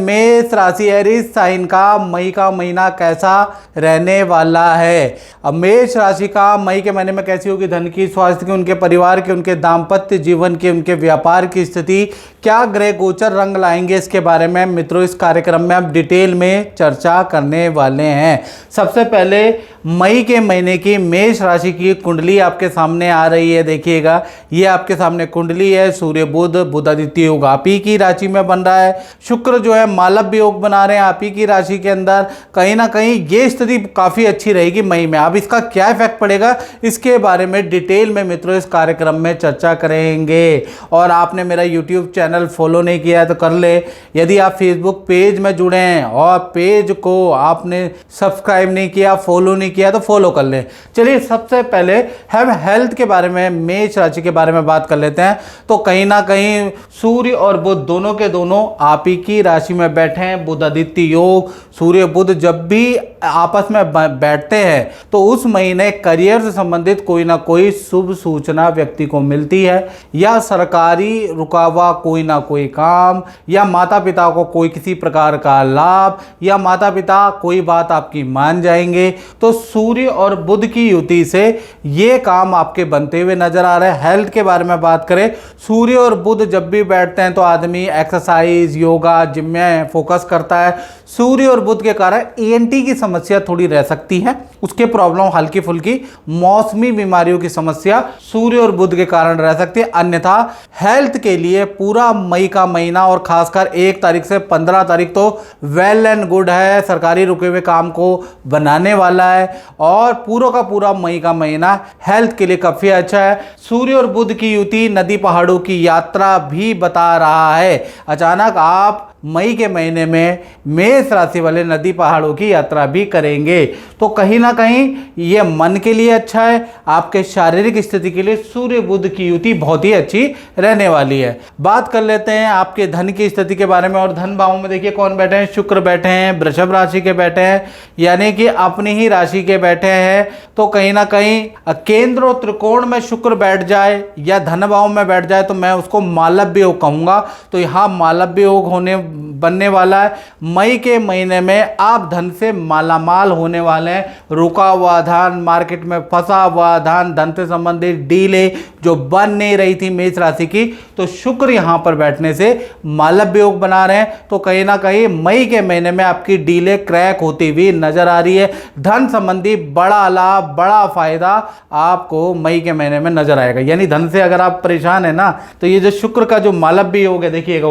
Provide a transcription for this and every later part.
मेष राशि Aries sign का मई का महीना कैसा रहने वाला है। अब मेष राशि का मई के महीने में कैसी होगी धन की, स्वास्थ्य की, उनके परिवार की, उनके दाम्पत्य जीवन की, उनके व्यापार की स्थिति, क्या ग्रह गोचर रंग लाएंगे, इसके बारे में मित्रों इस कार्यक्रम में हम डिटेल में चर्चा करने वाले हैं। सबसे पहले मई के महीने की मेष राशि की कुंडली आपके सामने आ रही है। देखिएगा, ये आपके सामने कुंडली है। सूर्य बुध बुधादित्य योग आप ही की राशि में बन रहा है। शुक्र जो है मालव्य योग बना रहे हैं आप ही की राशि के अंदर। कहीं ना कहीं ये स्थिति काफ़ी अच्छी रहेगी मई में। अब इसका क्या इफेक्ट पड़ेगा, इसके बारे में डिटेल में मित्रों इस कार्यक्रम में चर्चा करेंगे। और आपने मेरा यूट्यूब चैनल फॉलो नहीं किया है तो कर ले। यदि आप फेसबुक पेज में जुड़े हैं और पेज को आपने सब्सक्राइब नहीं किया, फॉलो नहीं किया तो फॉलो कर ले। चलिए सबसे पहले हम हेल्थ के बारे में, मेष राशि के बारे में बात कर लेते हैं। तो कहीं ना कहीं सूर्य और बुध दोनों के दोनों आप ही की राशि में बैठे हैं। बुधादित्य योग, सूर्य बुध जब भी आपस में बैठते हैं तो उस महीने करियर से संबंधित कोई ना कोई शुभ सूचना व्यक्ति को मिलती है, या सरकारी रुका हुआ कोई ना कोई काम, या माता पिता को कोई किसी प्रकार का लाभ, या माता पिता कोई बात आपकी मान जाएंगे। तो सूर्य और बुध की युति से ये काम आपके बनते हुए नजर आ रहे हैं। हेल्थ के बारे में बात करें, सूर्य और बुध जब भी बैठते हैं तो आदमी एक्सरसाइज, योगा, जिम में फोकस करता है। सूर्य और बुध के कारण ENT की समस्या थोड़ी रह सकती है, उसके प्रॉब्लम हल्की फुल्की मौसमी बीमारियों की समस्या सूर्य और बुध के कारण रह सकती है। अन्यथा हेल्थ के लिए पूरा मई का महीना और खासकर 1 तारीख से 15 तारीख तो वेल एंड गुड है। सरकारी रुके हुए काम को बनाने वाला है और पूरा का पूरा मई का महीना हेल्थ के लिए काफी अच्छा है। सूर्य और बुध की युति नदी पहाड़ों की यात्रा भी बता रहा है। अचानक आप मई के महीने में मेष राशि वाले नदी पहाड़ों की यात्रा भी करेंगे, तो कहीं ना कहीं ये मन के लिए अच्छा है। आपके शारीरिक स्थिति के लिए सूर्य बुध की युति बहुत ही अच्छी रहने वाली है। बात कर लेते हैं आपके धन की स्थिति के बारे में। और धन भाव में देखिए कौन बैठे हैं, शुक्र बैठे हैं, वृषभ राशि के बैठे हैं, यानी कि अपनी ही राशि के बैठे हैं। तो कहीं ना कहीं केंद्र और त्रिकोण में शुक्र बैठ जाए या धन भाव में बैठ जाए तो मैं उसको मालव्य योग कहूंगा। तो यहाँ मालव्य योग बनने वाला है। मई के महीने में आप धन से मालामाल होने वाले हैं। रुका हुआ धन, मार्केट में फंसा हुआ धन, धन से संबंधित डीले जो बन नहीं रही थी मेष राशि की, तो शुक्र यहां पर बैठने से मालव्य योग बना रहे हैं। तो कहीं ना कहीं मई के महीने में आपकी डीले क्रैक होती हुई नजर आ रही है। धन संबंधी बड़ा लाभ, बड़ा फायदा आपको मई के महीने में नजर आएगा। यानी धन से अगर आप परेशान है ना, तो ये जो शुक्र का जो मालव्य योग है देखिएगा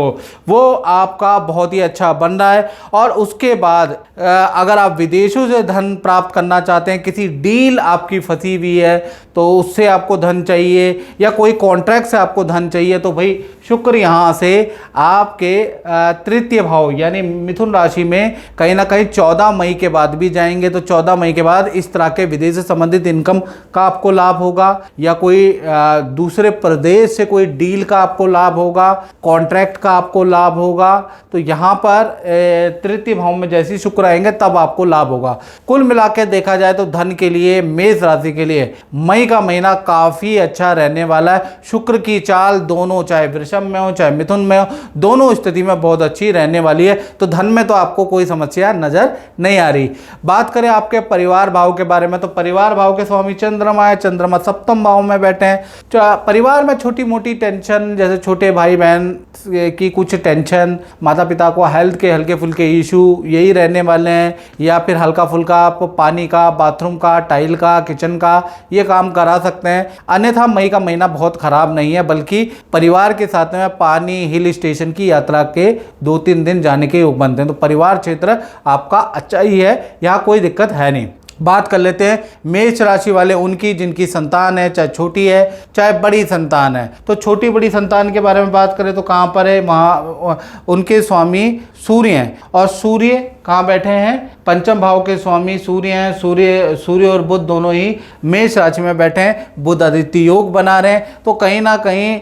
वो आपका बहुत ही अच्छा बन रहा है। और उसके बाद अगर आप विदेशों से धन प्राप्त करना चाहते हैं, किसी डील आपकी फंसी हुई है तो उससे आपको धन चाहिए, या कोई कॉन्ट्रैक्ट से आपको धन चाहिए, तो भाई शुक्र यहाँ से आपके तृतीय भाव यानी मिथुन राशि में कहीं ना कहीं 14 मई के बाद भी जाएंगे। तो 14 मई के बाद इस तरह के विदेश से संबंधित इनकम का आपको लाभ होगा, या कोई दूसरे प्रदेश से कोई डील का आपको लाभ होगा, कॉन्ट्रैक्ट का आपको लाभ होगा। तो यहाँ पर तृतीय भाव में जैसे शुक्र आएंगे तब आपको लाभ होगा। कुल मिला के देखा जाए तो धन के लिए, मेष राशि के लिए मई का महीना काफी अच्छा रहने वाला है। शुक्र की चाल दोनों, चाहे वृषभ में हो चाहे मिथुन में हो, दोनों स्थिति में बहुत अच्छी रहने वाली है। तो धन में तो आपको कोई समस्या नजर नहीं आ रही। बात करें आपके परिवार भाव के बारे में, तो परिवार भाव के स्वामी चंद्रमा है। चंद्रमा सप्तम भाव में बैठे हैं। परिवार में छोटी मोटी टेंशन, जैसे छोटे भाई बहन की कुछ टेंशन, माता पिता को हेल्थ के हल्के फुल्के इशू यही रहने वाले हैं, या फिर हल्का फुल्का आप पानी का, बाथरूम का, टाइल का, किचन का ये काम करा सकते हैं। अन्यथा मई का महीना बहुत खराब नहीं है, बल्कि परिवार के साथ में पानी, हिल स्टेशन की यात्रा के 2-3 दिन जाने के योग बनते हैं। तो परिवार क्षेत्र आपका अच्छा ही है, यहाँ कोई दिक्कत है नहीं। बात कर लेते हैं मेष राशि वाले उनकी जिनकी संतान है, चाहे छोटी है चाहे बड़ी संतान है। तो छोटी बड़ी संतान के बारे में बात करें तो कहाँ पर है, वहाँ उनके स्वामी सूर्य हैं। और सूर्य कहाँ बैठे हैं, पंचम भाव के स्वामी सूर्य हैं, सूर्य और बुध दोनों ही मेष राशि में बैठे हैं, बुध आदित्य योग बना रहे हैं। तो कहीं ना कहीं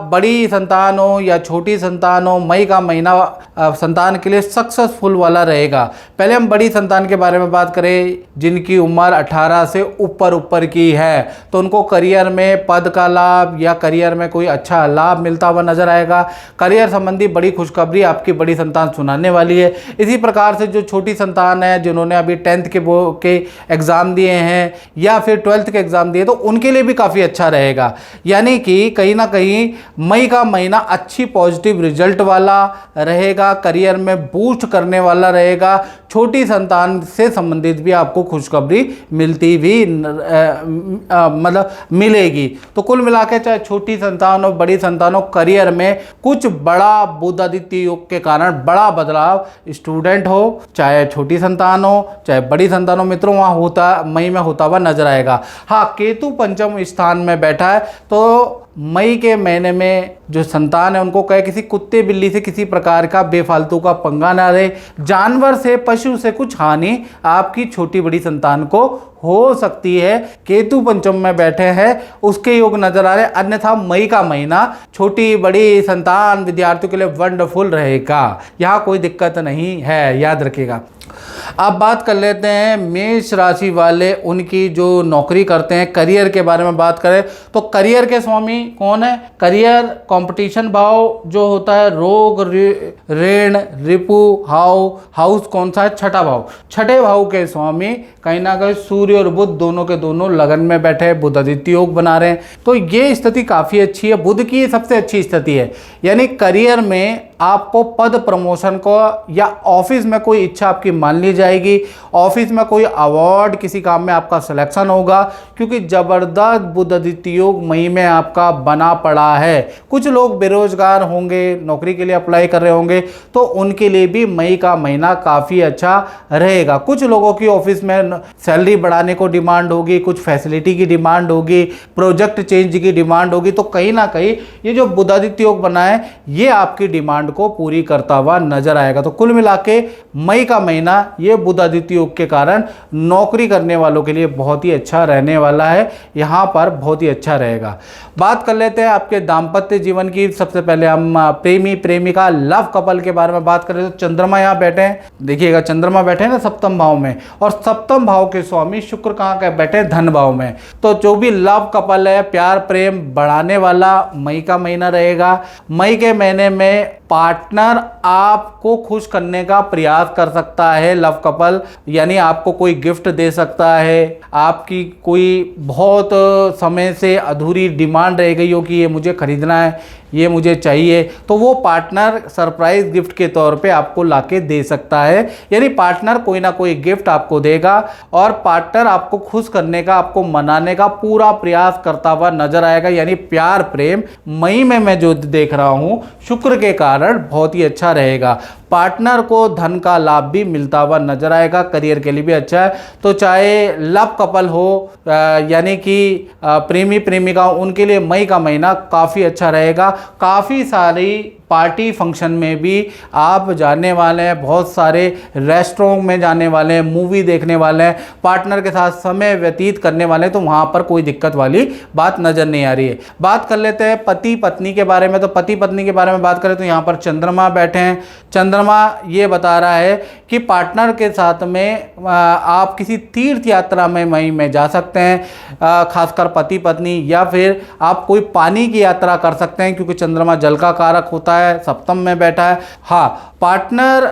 बड़ी संतान हो या छोटी संतान हो, मई का महीना संतान के लिए सक्सेसफुल वाला रहेगा। पहले हम बड़ी संतान के बारे में बात करें, जिनकी उम्र 18 से ऊपर की है, तो उनको करियर में पद का लाभ या करियर में कोई अच्छा लाभ मिलता हुआ नजर आएगा। करियर संबंधी बड़ी खुशखबरी आपकी बड़ी संतान सुनाने वाली है। इसी प्रकार से जो छोटी संतान है, जिन्होंने अभी 10th के एग्जाम दिए हैं या फिर 12th के एग्जाम दिए, तो उनके लिए भी काफ़ी अच्छा रहेगा। यानी कि कहीं ना कहीं मई का महीना अच्छी पॉजिटिव रिजल्ट वाला रहेगा, करियर में बूस्ट करने वाला रहेगा। छोटी संतान से संबंधित भी आपको खुशखबरी मिलती भी मतलब मिलेगी। तो कुल मिलाकर चाहे छोटी संतान हो बड़ी संतान हो, करियर में कुछ बड़ा बुध आदित्य योग के कारण बड़ा बदलाव, स्टूडेंट हो चाहे छोटी संतान हो चाहे बड़ी संतान हो मित्रों, वहाँ होता मई में होता हुआ नजर आएगा। हाँ, केतु पंचम स्थान में बैठा है, तो मई के महीने में जो संतान है उनको कहे किसी कुत्ते बिल्ली से किसी प्रकार का बेफालतू का पंगा ना रहे, जानवर से पशु से कुछ हानि आपकी छोटी बड़ी संतान को हो सकती है। केतु पंचम में बैठे हैं उसके योग नजर आ रहे हैं, अन्यथा मई का महीना छोटी बड़ी संतान विद्यार्थियों के लिए वंडरफुल रहेगा, यहाँ कोई दिक्कत नहीं है, याद रखिएगा। अब बात कर लेते हैं मेष राशि वाले, उनकी जो नौकरी करते हैं, करियर के बारे में बात करें तो करियर के स्वामी कौन है? करियर कंपटीशन भाव जो होता है, रोग ऋण रिपु हाउस कौन सा है? छठा भाव। छठे भाव के स्वामी कहीं ना कहीं सूर्य और बुध दोनों के दोनों लगन में बैठे हैं, बुध आदित्य योग बना रहे हैं, तो ये स्थिति काफ़ी अच्छी है, बुध की सबसे अच्छी स्थिति है। यानी करियर में आपको पद प्रमोशन को या ऑफिस में कोई इच्छा आपकी मान ली जाएगी, ऑफिस में कोई अवार्ड किसी काम में आपका सिलेक्शन होगा, क्योंकि जबरदस्त बुध आदित्य योग मई में आपका बना पड़ा है। कुछ लोग बेरोजगार होंगे, नौकरी के लिए अप्लाई कर रहे होंगे, तो उनके लिए भी मई का महीना काफ़ी अच्छा रहेगा। कुछ लोगों की ऑफिस में सैलरी बढ़ाने को डिमांड होगी, कुछ फैसिलिटी की डिमांड होगी, प्रोजेक्ट चेंज की डिमांड होगी, तो कहीं ना कहीं ये जो बुध आदित्य योग बना है ये आपकी डिमांड को पूरी करता हुआ नजर आएगा। तो कुल मिला के मई का महीना ये बुध आदित्य योग के कारण नौकरी करने वालों के लिए बहुत ही अच्छा रहने वाला है, यहाँ पर बहुत ही अच्छा रहेगा। बात कर लेते हैं आपके दाम्पत्य जीवन की। सबसे पहले हम प्रेमी प्रेमिका लव कपल के बारे में बात करें तो चंद्रमा यहाँ बैठे हैं, देखिएगा चंद्रमा बैठे हैं ना सप्तम भाव में, और सप्तम भाव के स्वामी शुक्र कहाँ के बैठे हैं? धन भाव में। तो जो भी लव कपल है, प्यार प्रेम बढ़ाने वाला मई का महीना रहेगा। मई के महीने में पार्टनर आपको खुश करने का प्रयास कर सकता है, लव कपल, यानी आपको कोई गिफ्ट दे सकता है, आपकी कोई बहुत समय से अधूरी डिमांड रह गई हो कि ये मुझे खरीदना है, ये मुझे चाहिए, तो वो पार्टनर सरप्राइज गिफ्ट के तौर पे आपको लाके दे सकता है। यानी पार्टनर कोई ना कोई गिफ्ट आपको देगा और पार्टनर आपको खुश करने का, आपको मनाने का पूरा प्रयास करता हुआ नजर आएगा। यानी प्यार प्रेम मई में मैं जो देख रहा हूँ शुक्र के कारण बहुत ही अच्छा रहेगा। पार्टनर को धन का लाभ भी मिलता हुआ नजर आएगा, करियर के लिए भी अच्छा है। तो चाहे लव कपल हो यानी कि प्रेमी प्रेमिका, उनके लिए मई का महीना काफ़ी अच्छा रहेगा। काफ़ी सारी पार्टी फंक्शन में भी आप जाने वाले हैं, बहुत सारे रेस्टोरेंट में जाने वाले हैं, मूवी देखने वाले हैं, पार्टनर के साथ समय व्यतीत करने वाले हैं, तो वहाँ पर कोई दिक्कत वाली बात नज़र नहीं आ रही है। बात कर लेते हैं पति पत्नी के बारे में। तो पति पत्नी के बारे में बात करें तो यहाँ पर चंद्रमा बैठे हैं। चंद्रमा ये बता रहा है कि पार्टनर के साथ में आप किसी तीर्थ यात्रा में मई में जा सकते हैं, खासकर पति पत्नी, या फिर आप कोई पानी की यात्रा कर सकते हैं क्योंकि चंद्रमा जल का कारक होता है, सप्तम में बैठा है। हाँ, पार्टनर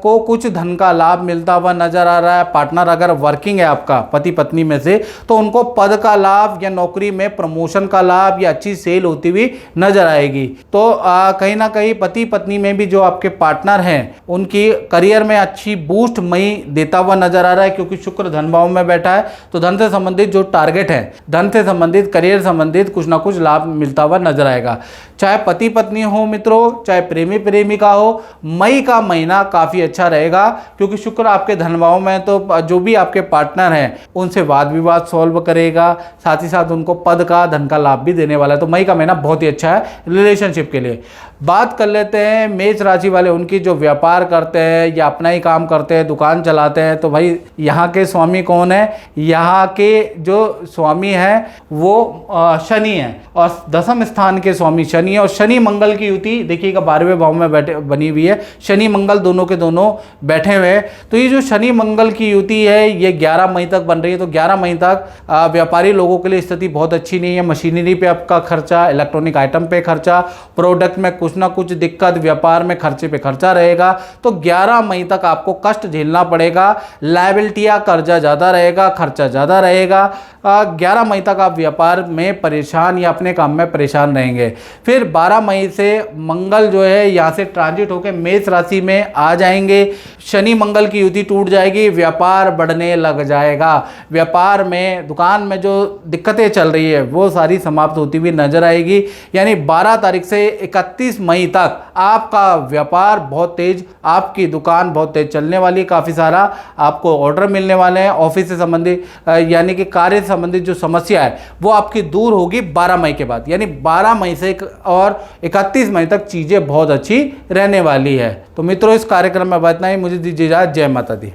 को कुछ धन का लाभ मिलता हुआ नजर आ रहा है। पार्टनर अगर वर्किंग है आपका पति पत्नी में से, तो उनको पद का लाभ या नौकरी में प्रमोशन का लाभ या अच्छी सेल होती हुई नजर आएगी। तो कहीं ना कहीं पति पत्नी में भी जो आपके पार्टनर हैं उनकी करियर में अच्छी बूस्ट मई देता हुआ नजर आ रहा है, क्योंकि शुक्र धन भाव में बैठा है। तो धन से संबंधित जो टारगेट है, धन से संबंधित करियर संबंधित कुछ ना कुछ लाभ मिलता हुआ नजर आएगा। चाहे पति पत्नी हो मित्रों, चाहे प्रेमी प्रेमिका हो, मई का महीना काफ़ी अच्छा रहेगा, क्योंकि शुक्र आपके धन भाव में। तो जो भी आपके पार्टनर हैं उनसे वाद विवाद सॉल्व करेगा, साथ ही साथ उनको पद का धन का लाभ भी देने वाला है। तो मई का महीना बहुत ही अच्छा है रिलेशनशिप के लिए। बात कर लेते हैं मेष राशि वाले, उनकी जो व्यापार करते हैं या अपना ही काम करते हैं, दुकान चलाते हैं, तो भाई यहाँ के स्वामी कौन है? यहाँ के जो स्वामी हैं वो शनि है, और दसम स्थान के स्वामी शनि है। और शनि मंगल की युति देखिएगा 12वें भाव में बैठे बनी हुई है, शनि मंगल दोनों के दोनों बैठे हुए हैं। तो ये जो शनि मंगल की युति है ये 11 मई तक बन रही है। तो 11 मई तक व्यापारी लोगों के लिए स्थिति बहुत अच्छी नहीं है। मशीनरी पे आपका खर्चा, इलेक्ट्रॉनिक आइटम पे खर्चा, प्रोडक्ट में कुछ ना कुछ दिक्कत, व्यापार में खर्चे पे खर्चा रहेगा। तो 11 मई तक आपको कष्ट झेलना पड़ेगा, लायबिलिटियाँ, कर्जा ज़्यादा रहेगा, खर्चा ज़्यादा रहेगा। 11 मई तक आप व्यापार में परेशान या अपने काम में परेशान रहेंगे। फिर 12 मई से मंगल जो है यहाँ से ट्रांजिट होकर मेष राशि में आ जाएंगे, शनि मंगल की युति टूट जाएगी, व्यापार बढ़ने लग जाएगा। व्यापार में, दुकान में जो दिक्कतें चल रही है वो सारी समाप्त होती हुई नजर आएगी। यानी 12 तारीख से 31 मई तक आपका व्यापार बहुत तेज, आपकी दुकान बहुत तेज चलने वाली, काफ़ी सारा आपको ऑर्डर मिलने वाले हैं। ऑफिस से संबंधित यानी कि कार्य से संबंधित जो समस्या है वो आपकी दूर होगी 12 मई के बाद। यानी 12 मई से और 31 मई तक चीज़ें बहुत अच्छी रहने वाली है। तो मित्रों, इस कार्यक्रम में इतना ही। मुझे दीजिए इजाज़त। जय माता दी।